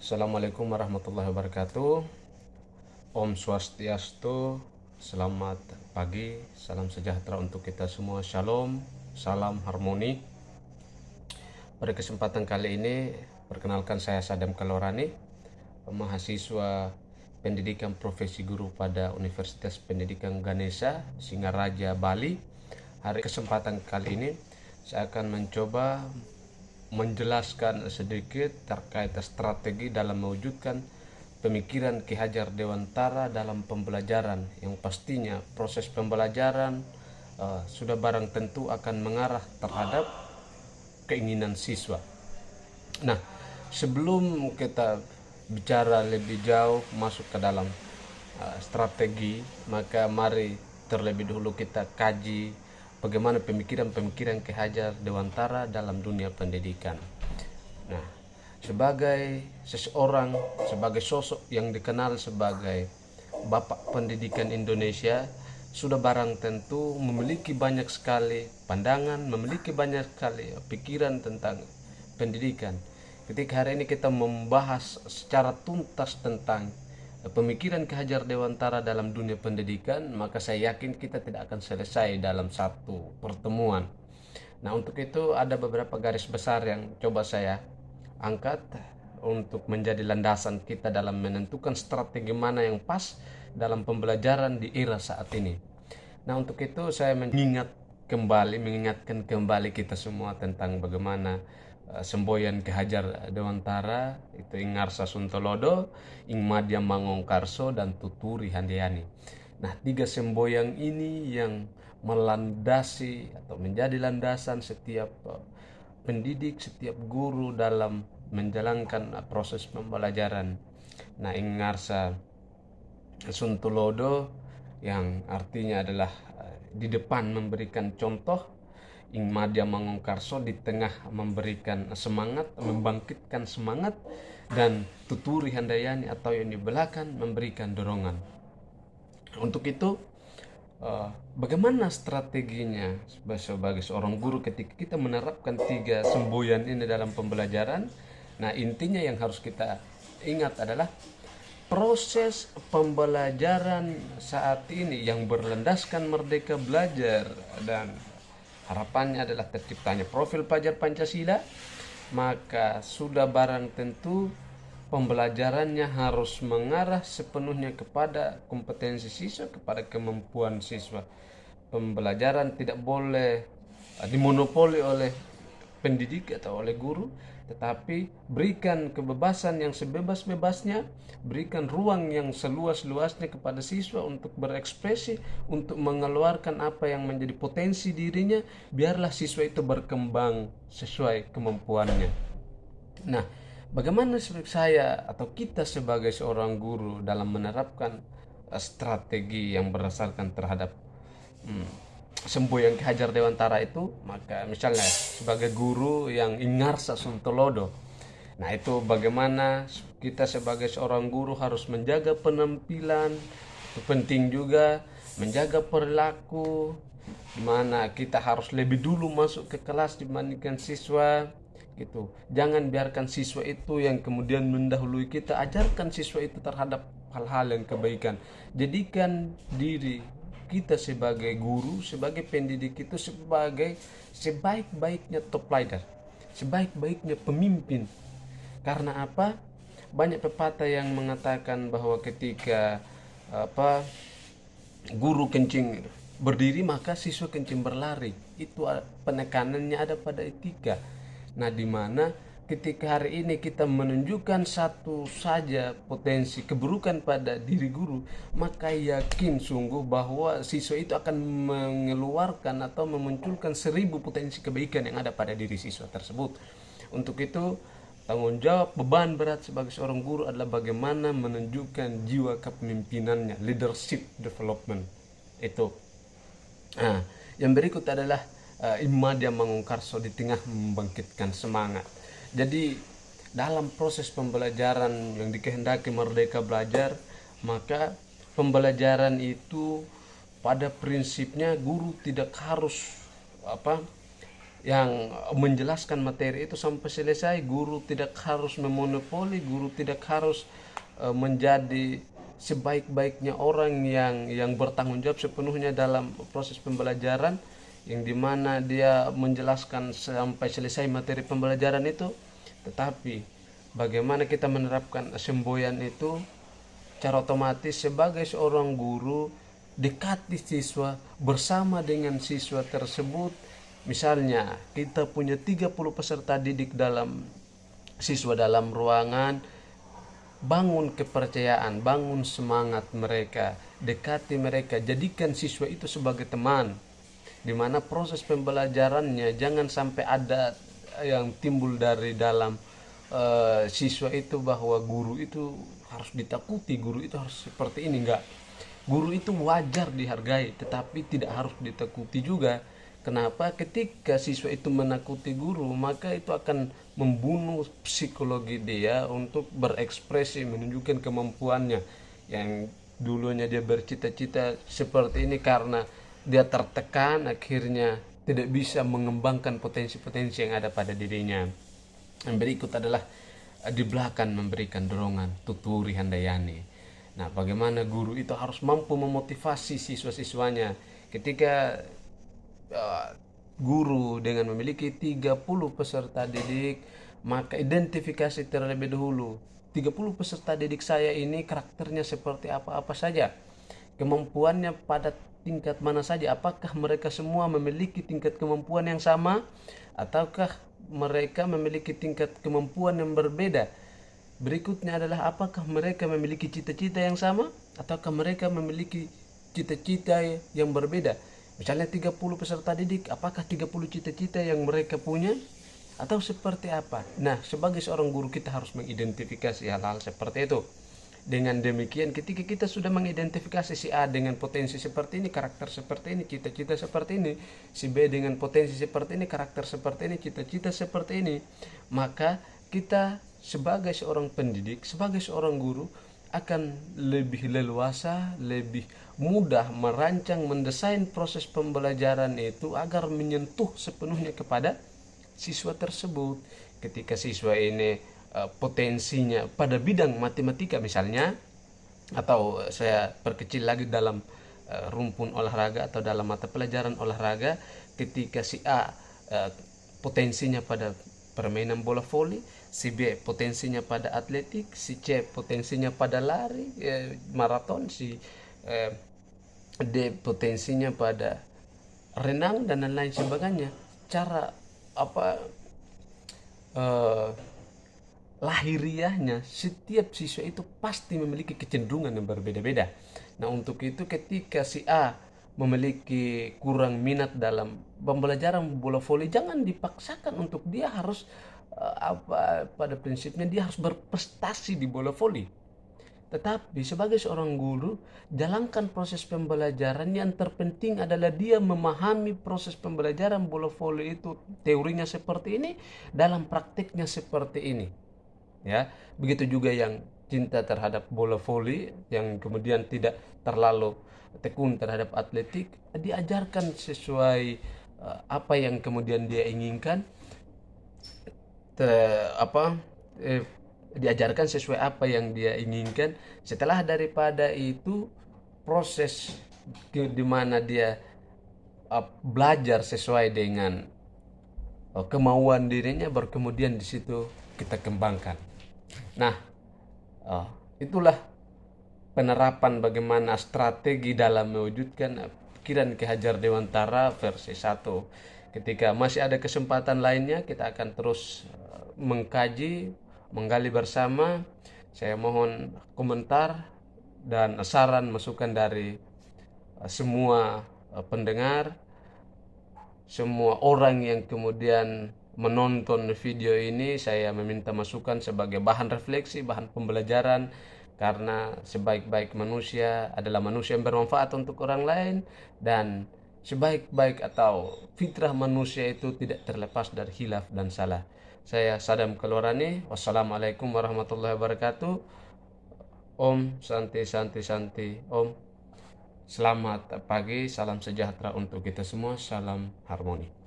Assalamualaikum warahmatullahi wabarakatuh. Om Swastiastu. Selamat pagi, salam sejahtera untuk kita semua. Shalom, salam harmoni. Pada kesempatan kali ini, perkenalkan saya Sadam Kalorani, mahasiswa pendidikan profesi guru pada Universitas Pendidikan Ganesha, Singaraja, Bali. Hari kesempatan kali ini, saya akan mencoba menjelaskan sedikit terkait strategi dalam mewujudkan pemikiran Ki Hajar Dewantara dalam pembelajaran, yang pastinya proses pembelajaran sudah barang tentu akan mengarah terhadap keinginan siswa. Nah, sebelum kita bicara lebih jauh masuk ke dalam strategi, maka mari terlebih dahulu kita kaji bagaimana pemikiran-pemikiran Ki Hajar Dewantara dalam dunia pendidikan. Nah, sebagai seseorang, sebagai sosok yang dikenal sebagai Bapak Pendidikan Indonesia, sudah barang tentu memiliki banyak sekali pandangan, memiliki banyak sekali pikiran tentang pendidikan. Ketika hari ini kita membahas secara tuntas tentang pemikiran Ki Hajar Dewantara dalam dunia pendidikan, maka saya yakin kita tidak akan selesai dalam satu pertemuan. Nah, untuk itu ada beberapa garis besar yang coba saya angkat untuk menjadi landasan kita dalam menentukan strategi mana yang pas dalam pembelajaran di era saat ini. Nah, untuk itu saya mengingatkan kembali kita semua tentang bagaimana semboyan Ki Hajar Dewantara itu ing ngarsa Suntolodo, ing madya mangongkarso, dan tuturi handayani. Nah, tiga semboyan ini yang melandasi atau menjadi landasan setiap pendidik, setiap guru dalam menjalankan proses pembelajaran. Nah, ing ngarsa Suntolodo yang artinya adalah di depan memberikan contoh, ing madya mangongkarso di tengah memberikan semangat, membangkitkan semangat, dan tuturi handayani atau yang di belakang memberikan dorongan. Untuk itu bagaimana strateginya sebagai seorang guru ketika kita menerapkan tiga semboyan ini dalam pembelajaran? Nah, intinya yang harus kita ingat adalah proses pembelajaran saat ini yang berlandaskan Merdeka Belajar dan harapannya adalah terciptanya profil pelajar Pancasila, maka sudah barang tentu pembelajarannya harus mengarah sepenuhnya kepada kompetensi siswa, kepada kemampuan siswa. Pembelajaran tidak boleh dimonopoli oleh pendidik atau oleh guru, tetapi berikan kebebasan yang sebebas-bebasnya, berikan ruang yang seluas-luasnya kepada siswa untuk berekspresi, untuk mengeluarkan apa yang menjadi potensi dirinya. Biarlah siswa itu berkembang sesuai kemampuannya. Nah, bagaimana saya atau kita sebagai seorang guru dalam menerapkan strategi yang berdasarkan terhadap semboyan Ki Hajar Dewantara itu? Maka misalnya sebagai guru yang ingarsa Suntolodo, nah itu bagaimana kita sebagai seorang guru harus menjaga penampilan. Itu penting juga menjaga perilaku, dimana kita harus lebih dulu masuk ke kelas dibandingkan siswa gitu. Jangan biarkan siswa itu yang kemudian mendahului kita. Ajarkan siswa itu terhadap hal-hal yang kebaikan. Jadikan diri kita sebagai guru, sebagai pendidik itu sebagai sebaik-baiknya top leader, sebaik-baiknya pemimpin. Karena apa? Banyak pepatah yang mengatakan bahwa ketika guru kencing berdiri maka siswa kencing berlari. Itu penekanannya ada pada etika. Nah, di mana ketika hari ini kita menunjukkan satu saja potensi keburukan pada diri guru, maka yakin sungguh bahwa siswa itu akan mengeluarkan atau memunculkan 1000 potensi kebaikan yang ada pada diri siswa tersebut. Untuk itu, tanggung jawab beban berat sebagai seorang guru adalah bagaimana menunjukkan jiwa kepemimpinannya, leadership development itu. Nah, yang berikut adalah imadya mangongkarso, di tengah membangkitkan semangat. Jadi dalam proses pembelajaran yang dikehendaki Merdeka Belajar, maka pembelajaran itu pada prinsipnya guru tidak harus yang menjelaskan materi itu sampai selesai. Guru tidak harus memonopoli, guru tidak harus menjadi sebaik-baiknya orang yang bertanggung jawab sepenuhnya dalam proses pembelajaran, yang dimana dia menjelaskan sampai selesai materi pembelajaran itu. Tetapi bagaimana kita menerapkan semboyan itu, cara otomatis sebagai seorang guru dekati siswa, bersama dengan siswa tersebut. Misalnya kita punya 30 peserta didik dalam siswa dalam ruangan, bangun kepercayaan, bangun semangat mereka, dekati mereka, jadikan siswa itu sebagai teman, di mana proses pembelajarannya jangan sampai ada yang timbul dari dalam siswa itu bahwa guru itu harus ditakuti, guru itu harus seperti ini. Enggak, guru itu wajar dihargai, tetapi tidak harus ditakuti juga. Kenapa? Ketika siswa itu menakuti guru, maka itu akan membunuh psikologi dia untuk berekspresi, menunjukkan kemampuannya. Yang dulunya dia bercita-cita seperti ini, karena dia tertekan, akhirnya tidak bisa mengembangkan potensi-potensi yang ada pada dirinya. Yang berikut adalah di belakang memberikan dorongan, tuturi handayani. Nah, bagaimana guru itu harus mampu memotivasi siswa-siswanya. Ketika guru dengan memiliki 30 peserta didik, maka identifikasi terlebih dahulu. 30 peserta didik saya ini karakternya seperti apa-apa saja, kemampuannya pada tingkat mana saja, apakah mereka semua memiliki tingkat kemampuan yang sama ataukah mereka memiliki tingkat kemampuan yang berbeda. Berikutnya adalah apakah mereka memiliki cita-cita yang sama ataukah mereka memiliki cita-cita yang berbeda. Misalnya 30 peserta didik, apakah 30 cita-cita yang mereka punya atau seperti apa? Nah, sebagai seorang guru kita harus mengidentifikasi hal-hal seperti itu. Dengan demikian, ketika kita sudah mengidentifikasi si A dengan potensi seperti ini, karakter seperti ini, cita-cita seperti ini, si B dengan potensi seperti ini, karakter seperti ini, cita-cita seperti ini, maka kita sebagai seorang pendidik, sebagai seorang guru akan lebih leluasa, lebih mudah merancang, mendesain proses pembelajaran itu agar menyentuh sepenuhnya kepada siswa tersebut. Ketika siswa ini potensinya pada bidang matematika misalnya, atau saya perkecil lagi dalam rumpun olahraga atau dalam mata pelajaran olahraga, ketika si A potensinya pada permainan bola voli, si B potensinya pada atletik, si C potensinya pada lari maraton, si D potensinya pada renang dan lain-lain sebagainya. Cara lahiriahnya setiap siswa itu pasti memiliki kecenderungan yang berbeda-beda. Nah, untuk itu ketika si A memiliki kurang minat dalam pembelajaran bola voli, jangan dipaksakan untuk dia harus pada prinsipnya dia harus berprestasi di bola voli. Tetapi sebagai seorang guru, jalankan proses pembelajaran. Yang terpenting adalah dia memahami proses pembelajaran bola voli itu, teorinya seperti ini, dalam praktiknya seperti ini. Ya, begitu juga yang cinta terhadap bola voli, yang kemudian tidak terlalu tekun terhadap atletik, diajarkan sesuai apa yang kemudian dia inginkan, diajarkan sesuai apa yang dia inginkan. Setelah daripada itu proses di mana dia belajar sesuai dengan kemauan dirinya, baru kemudian di situ kita kembangkan. Nah, itulah penerapan bagaimana strategi dalam mewujudkan pikiran Ki Hajar Dewantara versi 1. Ketika masih ada kesempatan lainnya, kita akan terus mengkaji, menggali bersama. Saya mohon komentar dan saran masukan dari semua pendengar, semua orang yang kemudian menonton video ini. Saya meminta masukan sebagai bahan refleksi, bahan pembelajaran, karena sebaik-baik manusia adalah manusia yang bermanfaat untuk orang lain, dan sebaik-baik atau fitrah manusia itu tidak terlepas dari khilaf dan salah. Saya Sadam Kalorani. Wassalamualaikum warahmatullahi wabarakatuh. Om Santi Santi Santi Om. Selamat pagi, salam sejahtera untuk kita semua, salam harmoni.